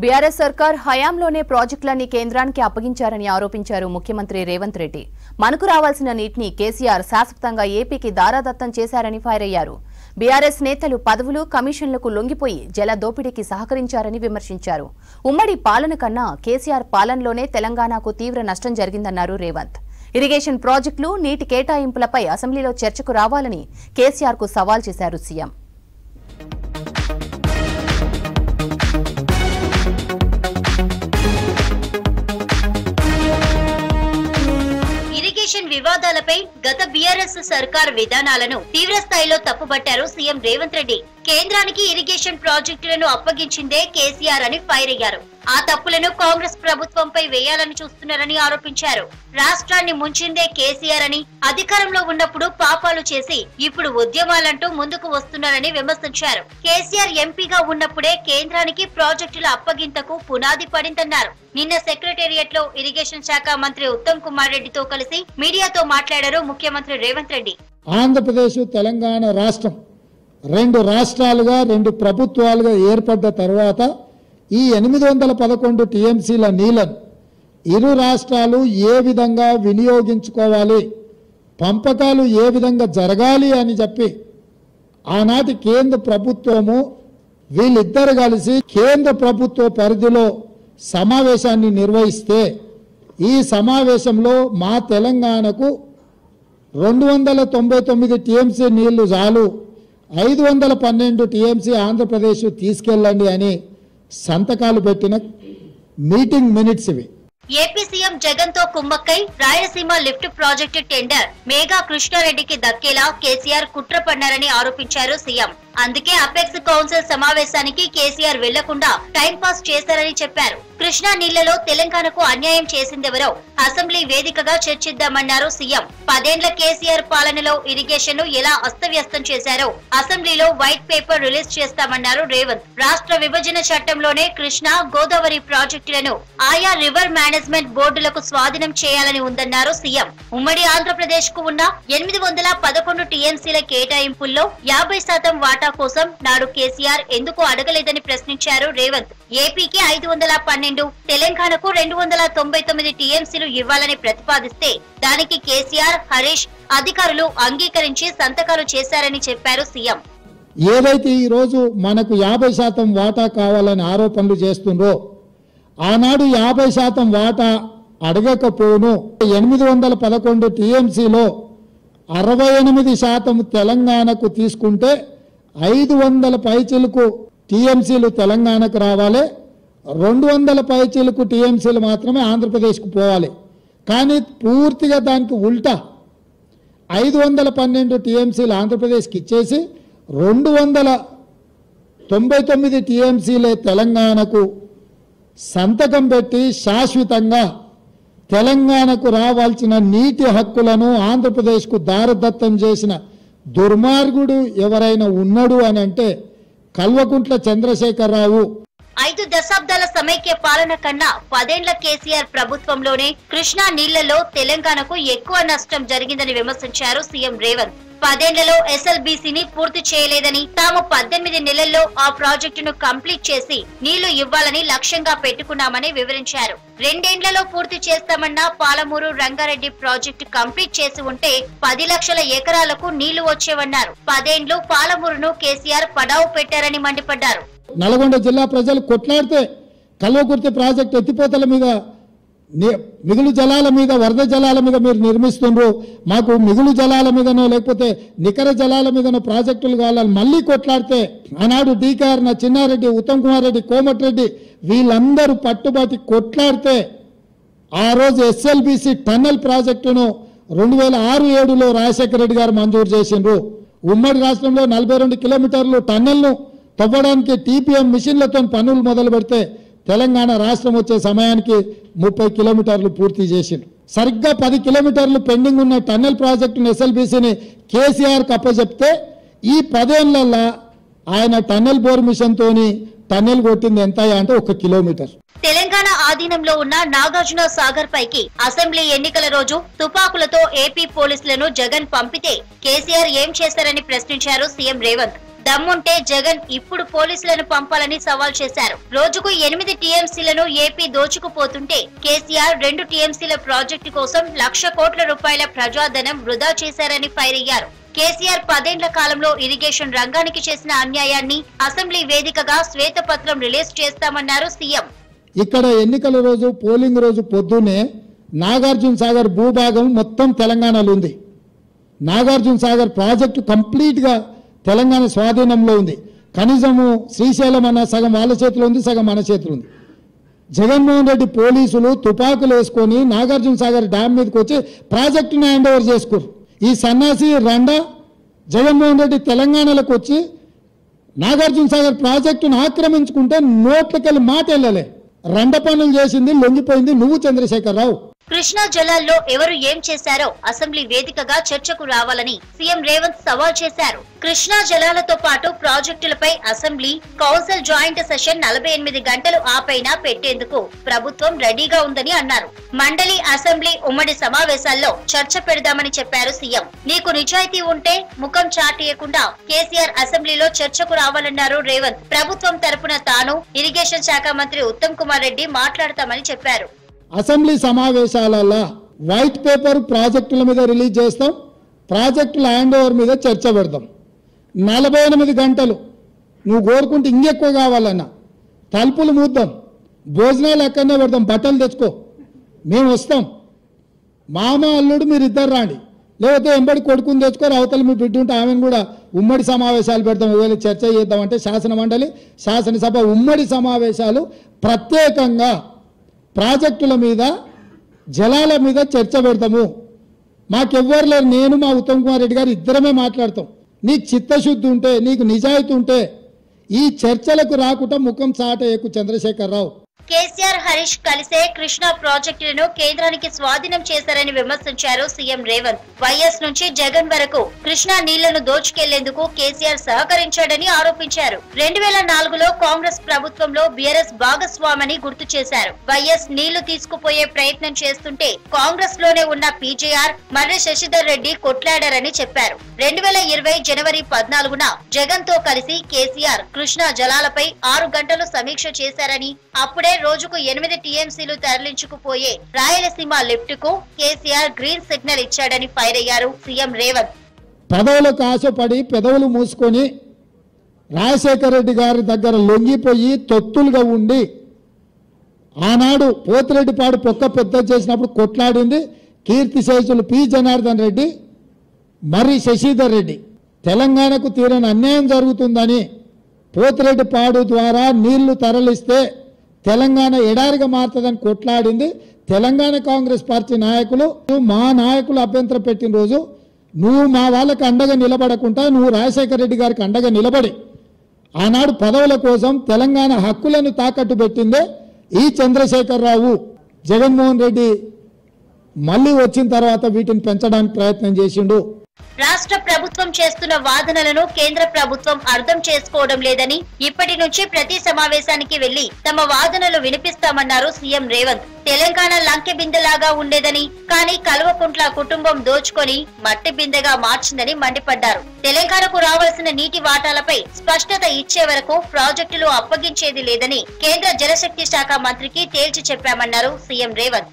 BRS సర్కార్ హయాంలోనే ప్రాజెక్టులన్నీ కేంద్రానికి అప్పగించారని ఆరోపించారు ముఖ్యమంత్రి రేవంత్ రెడ్డి. మనకు రావాల్సిన నీటిని కేసీఆర్ శాశ్వతంగా ఏపీకి దారాదత్తం చేశారని ఫైర్ అయ్యారు. బీఆర్ఎస్ నేతలు పదవులు, కమిషన్లకు లొంగిపోయి జల దోపిడీకి సహకరించారని విమర్శించారు. ఉమ్మడి పాలన కన్నా కేసీఆర్ పాలనలోనే తెలంగాణకు తీవ్ర నష్టం జరిగిందన్నారు రేవంత్. ఇరిగేషన్ ప్రాజెక్టులు, నీటి కేటాయింపులపై అసెంబ్లీలో చర్చకు రావాలని కేసీఆర్కు సవాల్ చేశారు సీఎం. ఇరిగేషన్ వివాదాలపై గత బీఆర్ఎస్ సర్కార్ విధానాలను తీవ్ర స్థాయిలో తప్పుబట్టారు సీఎం రేవంత్ రెడ్డి. కేంద్రానికి ఇరిగేషన్ ప్రాజెక్టులను అప్పగించిందే కేసీఆర్ అని ఫైర్ అయ్యారు. ఆ తప్పులను కాంగ్రెస్ ప్రభుత్వంపై వేయాలని చూస్తున్నారని ఆరోపించారు. రాష్ట్రాన్ని ముంచిందే కేసీఆర్ అని, అధికారంలో ఉన్నప్పుడు పాపాలు చేసి ఇప్పుడు ఉద్యమాలంటూ ముందుకు వస్తున్నారని విమర్శించారు. కేసీఆర్ ఎంపీగా ఉన్నప్పుడే కేంద్రానికి ప్రాజెక్టుల అప్పగింతకు పునాది పడిందన్నారు. నిన్న సెక్రటేరియట్ లో ఇరిగేషన్ శాఖ మంత్రి ఉత్తమ్ కుమార్ రెడ్డితో కలిసి మీడియాతో మాట్లాడారు ముఖ్యమంత్రి రేవంత్ రెడ్డి. ఆంధ్రప్రదేశ్, తెలంగాణ రాష్ట్రం రెండు రాష్ట్రాలుగా, రెండు ప్రభుత్వాలుగా ఏర్పడ్డ తర్వాత ఈ 811 టీఎంసీల నీళ్లను ఇరు రాష్ట్రాలు ఏ విధంగా వినియోగించుకోవాలి, పంపకాలు ఏ విధంగా జరగాలి అని చెప్పి ఆనాటి కేంద్ర ప్రభుత్వము వీళ్ళిద్దరు కలిసి కేంద్ర ప్రభుత్వ పరిధిలో సమావేశాన్ని నిర్వహిస్తే ఈ సమావేశంలో మా తెలంగాణకు 299 టీఎంసీ నీళ్లు చాలు, 512 టీఎంసీ ఆంధ్రప్రదేశ్ తీసుకెళ్ళండి అని సంతకాలు పెట్టిన మీటింగ్ మినిట్స్ ఇవి. ఏపీ సీఎం జగన్ తో కుమ్మక్కై Rayalaseema lift project tender Megha కృష్ణారెడ్డికి దక్కేలా కేసీఆర్ కుట్ర పన్నారని ఆరోపించారు సీఎం. అందుకే అపెక్స్ కౌన్సిల్ సమావేశానికి కేసీఆర్ వెళ్లకుండా టైంపాస్ చేశారని చెప్పారు. కృష్ణా నీళ్లలో తెలంగాణకు అన్యాయం చేసిందెవరో అసెంబ్లీ వేదికగా చర్చిద్దామన్నారు సీఎం. 10 ఏళ్ల కేసీఆర్ పాలనలో ఇరిగేషన్ ను ఎలా అస్తవ్యస్తం చేశారో అసెంబ్లీలో వైట్ పేపర్ రిలీజ్ చేస్తామన్నారు రేవంత్. రాష్ట్ర విభజన చట్టంలోనే కృష్ణా, గోదావరి ప్రాజెక్టులను ఆయా రివర్ మేనేజ్మెంట్ బోర్డులకు స్వాధీనం చేయాలని ఉందన్నారు సీఎం. ఉమ్మడి ఆంధ్రప్రదేశ్ కు ఉన్న 811 టీఎంసీల కేటాయింపుల్లో 50% వాటా కోసం నాడు కేసీఆర్ ఎందుకు అడగలేదని ప్రశ్నించారు రేవంత్. ఏపీకి 512, తెలంగాణకు 299 టీఎంసీలు ఇవ్వాలని ప్రతిపాదిస్తే దానికి కేసీఆర్, హరీష్ అధికారులు అంగీకరించి సంతకాలు చేశారని చెప్పారు సీఎం. ఏదైతే ఈ రోజు మనకు 50% వాటా కావాలని ఆరోపణలు చేస్తుండ్రో ఆనాడు 50% వాటా అడగకపోను 811 టీఎంసీలో 68% తెలంగాణకు తీసుకుంటే 500 పైచిలకు టీఎంసీలు తెలంగాణకు రావాలి, 200 పైచిలకు టీఎంసీలు మాత్రమే ఆంధ్రప్రదేశ్కు పోవాలి. కానీ పూర్తిగా దానికి ఉల్టా 512 టీఎంసీలు ఆంధ్రప్రదేశ్కి ఇచ్చేసి 299 టీఎంసీలే తెలంగాణకు సంతకం పెట్టి శాశ్వతంగా తెలంగాణకు రావాల్సిన నీటి హక్కులను ఆంధ్రప్రదేశ్కు దారదత్తం చేసిన దుర్మార్గుడు ఎవరైనా ఉన్నాడు అని అంటే కల్వకుంట్ల చంద్రశేఖరరావు. 5 దశాబ్దాల సమైక్య పాలన కన్నా 10 ఏళ్ల కేసీఆర్ ప్రభుత్వంలోనే కృష్ణా నీళ్లలో తెలంగాణకు ఎక్కువ నష్టం జరిగిందని విమర్శించారు సీఎం రేవంత్. 10 ఏళ్లలో ఎస్ఎల్బీసీని పూర్తి చేయలేదని, తాము 18 నెలల్లో ఆ ప్రాజెక్టును కంప్లీట్ చేసి నీళ్లు ఇవ్వాలని లక్ష్యంగా పెట్టుకున్నామని వివరించారు. 2 ఏళ్లలో పూర్తి చేస్తామన్న పాలమూరు రంగారెడ్డి ప్రాజెక్టు కంప్లీట్ చేసి ఉంటే 10 లక్షల ఎకరాలకు నీళ్లు వచ్చేవన్నారు. 10 ఏళ్లు పాలమూరును కేసీఆర్ పడావు పెట్టారని మండిపడ్డారు. నల్గొండ జిల్లా ప్రజలు కొట్లాడితే కల్వకుర్తి ప్రాజెక్టు ఎత్తిపోతల మీద, మిగులు జలాల మీద, వరద జలాల మీద మీరు నిర్మిస్తుండ్రు, మాకు మిగులు జలాల మీదనో లేకపోతే నికర జలాల మీదనో ప్రాజెక్టులు కావాలని మళ్ళీ కొట్లాడితే ఆనాడు డీకేఆర్, చిన్నారెడ్డి, ఉత్తమ్ కుమార్ రెడ్డి, కోమటిరెడ్డి వీళ్ళందరూ పట్టుబట్టి కొట్లాడితే ఆ రోజు ఎస్ఎల్బీసీ టన్నెల్ ప్రాజెక్టును 2006-07లో రాజశేఖర రెడ్డి గారు మంజూరు చేసిండ్రు. ఉమ్మడి రాష్ట్రంలో 42 కిలోమీటర్లు టన్నెల్ను తవ్వడానికి టీపీఎం మిషన్లతో పనులు మొదలు పెడితే తెలంగాణ రాష్ట్రం వచ్చే సమయానికి 30 కిలోమీటర్లు పూర్తి చేసిండ్రు. సరిగ్గా 10 కిలోమీటర్లు పెండింగ్ ఉన్న టన్నెల్ ప్రాజెక్టును ఎస్ఎల్బీసీని కేసీఆర్ కప్పచెప్తే ఈ 10 ఏళ్లలో ఆయన టన్నెల్ బోర్ మిషన్ తోని టన్నెల్ కొట్టింది ఎంత అంటే 1 కిలోమీటర్. తెలంగాణ ఆధీనంలో ఉన్న నాగార్జున సాగర్ పైకి అసెంబ్లీ ఎన్నికల రోజు తుపాకులతో ఏపీ పోలీసులను జగన్ పంపితే కేసీఆర్ ఏం చేశారని ప్రశ్నించారు సీఎం రేవంత్. దమ్ముంటే జగన్ ఇప్పుడు పోలీసులను పంపాలని సవాల్ చేశారు. రోజుకు 8 టీఎంసీలను ఏపీ దోచుకుపోతుంటే కేసీఆర్ 2 టీఎంసీల ప్రాజెక్టు కోసం 1,00,000 కోట్ల రూపాయల ప్రజాధనం వృధా చేశారని ఫైర్ అయ్యారు. కేసీఆర్ 10 ఏళ్ల కాలంలో ఇరిగేషన్ రంగానికి చేసిన అన్యాయాన్ని అసెంబ్లీ వేదికగా శ్వేతపత్రం రిలీజ్ చేస్తామన్నారు సీఎం. ఇక్కడ ఎన్నికల రోజు పోలింగ్ రోజు పొద్దున్నే నాగార్జున సాగర్ భూభాగం మొత్తం తెలంగాణలో ఉంది. నాగార్జున సాగర్ ప్రాజెక్టు కంప్లీట్గా తెలంగాణ స్వాధీనంలో ఉంది. కనీసము శ్రీశైలం అన్న సగం వాళ్ళ చేతిలో ఉంది, సగం మన చేతిలో ఉంది. జగన్మోహన్ రెడ్డి పోలీసులు తుపాకులు వేసుకొని నాగార్జున సాగర్ డ్యామ్ మీదకి వచ్చి ప్రాజెక్టును హ్యాండ్ ఓవర్ చేసుకోరు. ఈ సన్నాసి రండా జగన్మోహన్ రెడ్డి తెలంగాణలోకి వచ్చి నాగార్జున సాగర్ ప్రాజెక్టును ఆక్రమించుకుంటే నోట్లకెళ్ళి మాట వెళ్ళలే. రండ పనులు చేసింది, లొంగిపోయింది నువ్వు చంద్రశేఖరరావు. కృష్ణా జలాల్లో ఎవరు ఏం చేశారో అసెంబ్లీ వేదికగా చర్చకు రావాలని సీఎం రేవంత్ సవాల్ చేశారు. కృష్ణా జలాలతో పాటు ప్రాజెక్టులపై అసెంబ్లీ కౌన్సిల్ జాయింట్ సెషన్ 48 గంటలు ఆపైనా పెట్టేందుకు ప్రభుత్వం రెడీగా ఉందని అన్నారు. మండలి అసెంబ్లీ ఉమ్మడి సమావేశాల్లో చర్చ పెడదామని చెప్పారు సీఎం. నీకు నిజాయితీ ఉంటే ముఖం చాటేయకుండా కేసీఆర్ అసెంబ్లీలో చర్చకు రావాలన్నారు రేవంత్. ప్రభుత్వం తరపున తాను ఇరిగేషన్ శాఖ మంత్రి ఉత్తమ్ కుమార్ రెడ్డి మాట్లాడతామని చెప్పారు. అసెంబ్లీ సమావేశాలలో వైట్ పేపర్ ప్రాజెక్టుల మీద రిలీజ్ చేస్తాం, ప్రాజెక్టుల హ్యాండ్ ఓవర్ మీద చర్చ పెడతాం. 48 గంటలు నువ్వు కోరుకుంటే ఇంకెక్కువ కావాలన్నా తలుపులు మూద్దాం, భోజనాలు ఎక్కడనే పెడతాం, బట్టలు తెచ్చుకో, మేము వస్తాం. మామ అల్లుడు మీరు ఇద్దరు రాండి, లేకపోతే ఎంబడి కొడుకుని తెచ్చుకొని అవతల మీ బిడ్డ ఉంటే ఆమెను కూడా ఉమ్మడి సమావేశాలు పెడతాం. ఒకవేళ చర్చ చేద్దామంటే శాసన మండలి శాసనసభ ఉమ్మడి సమావేశాలు ప్రత్యేకంగా ప్రాజెక్టుల మీద జలాల మీద చర్చ పెడతాము. మాకెవ్వరు లేరు, నేను మా ఉత్తమ్ కుమార్ రెడ్డి గారు ఇద్దరమే మాట్లాడతాం. నీకు చిత్తశుద్ధి ఉంటే, నీకు నిజాయితీ ఉంటే ఈ చర్చలకు రాకుండా ముఖం చాటేయకు చంద్రశేఖరరావు. కేసీఆర్ హరీష్ కలిసే కృష్ణా ప్రాజెక్టులను కేంద్రానికి స్వాధీనం చేశారని విమర్శించారు సీఎం రేవంత్. వైఎస్ నుంచి జగన్ వరకు కృష్ణా నీళ్లను దోచుకెళ్లేందుకు కేసీఆర్ సహకరించాడని ఆరోపించారు. 2004లో కాంగ్రెస్ ప్రభుత్వంలో బీఆర్ఎస్ భాగస్వామని గుర్తు చేశారు. వైఎస్ నీళ్లు తీసుకుపోయే ప్రయత్నం చేస్తుంటే కాంగ్రెస్ లోనే ఉన్న పీజేఆర్ మర్రి శశిధర్ రెడ్డి కొట్లాడారని చెప్పారు. 2020 జనవరి 14న జగన్ తో కలిసి కేసీఆర్ కృష్ణా జలాలపై 6 గంటలు సమీక్ష చేశారని, అప్పుడే రోజుకు 8 టీఎంసీలు తరలించుకుపోయే రాయలసీమ లిఫ్ట్ కు కేసీఆర్ గ్రీన్ సిగ్నల్ ఇచ్చాడని ఫైర్ అయ్యారు సీఎం రేవంత్. పదవులకు ఆశపడి పెదవులు మూసుకొని రాజశేఖర రెడ్డి గారి దగ్గర లొంగిపోయి తొత్తులుగా ఉండి ఆనాడు పోతిరెడ్డిపాడు పొక్క పెద్ద చేసినప్పుడు కొట్లాడింది కీర్తిశేషులు పి జనార్దన్ రెడ్డి, మర్రి శశిధర్ రెడ్డి. తెలంగాణకు తీరని అన్యాయం జరుగుతుందని పోతిరెడ్డిపాడు ద్వారా నీళ్లు తరలిస్తే తెలంగాణ ఎడారిగా మారుతుందని కొట్లాడింది తెలంగాణ కాంగ్రెస్ పార్టీ నాయకులు. మా నాయకులు అభ్యంతరం పెట్టిన రోజు నువ్వు మా వాళ్ళకి అండగా నిలబడకుండా నువ్వు రాజశేఖర రెడ్డి గారికి అండగా నిలబడి ఆనాడు పదవుల కోసం తెలంగాణ హక్కులను తాకట్టు పెట్టిందే ఈ చంద్రశేఖరరావు. జగన్మోహన్ రెడ్డి మళ్ళీ వచ్చిన తర్వాత వీటిని పెంచడానికి ప్రయత్నం చేసిండు. రాష్ట్ర ప్రభుత్వం చేస్తున్న వాదనలను కేంద్ర ప్రభుత్వం అర్థం చేసుకోవడం లేదని, ఇప్పటి నుంచి ప్రతి సమావేశానికి వెళ్లి తమ వాదనలు వినిపిస్తామన్నారు సీఎం రేవంత్. తెలంగాణ లంకె బిందెలాగా ఉండేదని, కానీ కల్వకుంట్ల కుటుంబం దోచుకొని మట్టి బిందెగా మార్చిందని మండిపడ్డారు. తెలంగాణకు రావాల్సిన నీటి వాటాలపై స్పష్టత ఇచ్చే వరకు ప్రాజెక్టులు అప్పగించేది లేదని కేంద్ర జలశక్తి శాఖ మంత్రికి తేల్చి చెప్పామన్నారు సీఎం రేవంత్.